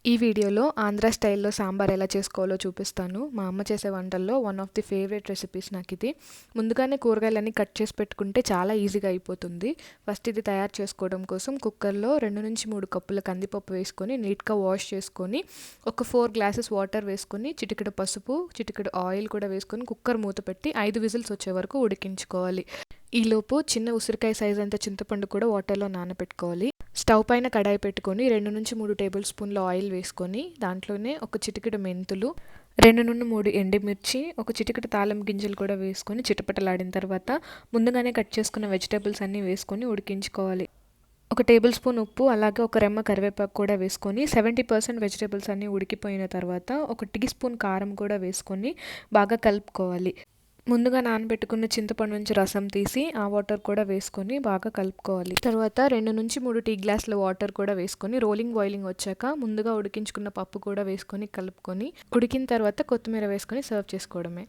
ఈ వీడియోలో ఆంధ్ర స్టైల్‌లో సాంబార్ ఎలా చేసుకోవాలో చూపిస్తాను. మా అమ్మ చేసే వంటల్లో one of the favourite recipes నాకిది. ముందుగానే కూరగాయలన్నీ కట్ చేసి పెట్టుకుంటే చాలా ఈజీగా అయిపోతుంది. ఫస్ట్ ఇది తయారు చేసుకోవడం కోసం కుక్కర్‌లో 2-3 కప్పుల కందిపప్పు వేసుకొని నీట్‌గా వాష్ చేసుకొని, ఒక 4 గ్లాసెస్ వాటర్ వేసుకొని, చిటికెడు పసుపు, చిటికెడు ఆయిల్ కూడా వేసుకొని కుక్కర్ మూత పెట్టి 5 విజిల్స్ వచ్చే వరకు ఉడికించుకోవాలి. ఈలోపు చిన్న ఉసిరికాయ సైజ్ అంత చింతపండు కూడా వాటర్‌లో నానబెట్టుకోవాలి. స్టవ్ పైన కడాయి పెట్టుకొని 2-3 టేబుల్ స్పూన్ల ఆయిల్ వేసుకొని, దాంట్లోనే ఒక చిటికెడు మెంతులు, 2-3 ఎండుమిర్చి, ఒక చిటికెడు తాళం గింజలు కూడా వేసుకొని చిటపటలాడిన తర్వాత ముందుగానే కట్ చేసుకున్న వెజిటేబుల్స్ అన్నీ వేసుకొని ఉడికించుకోవాలి. ఒక టేబుల్ స్పూన్ ఉప్పు, అలాగే ఒక రెమ్మ కరివేపాకు కూడా వేసుకొని 70% వెజిటేబుల్స్ అన్నీ ఉడికిపోయిన తర్వాత ఒక టీ స్పూన్ కారం కూడా వేసుకొని బాగా కలుపుకోవాలి. ముందుగా నానబెట్టుకున్న చింతపండు నుంచి రసం తీసి ఆ వాటర్ కూడా వేసుకొని బాగా కలుపుకోవాలి. తర్వాత 2-3 టీ గ్లాసుల వాటర్ కూడా వేసుకొని బాయిలింగ్ వచ్చాక ముందుగా ఉడికించుకున్న పప్పు కూడా వేసుకొని కలుపుకొని ఉడికిన తర్వాత కొత్తిమీర వేసుకొని సర్వ్ చేసుకోవడమే.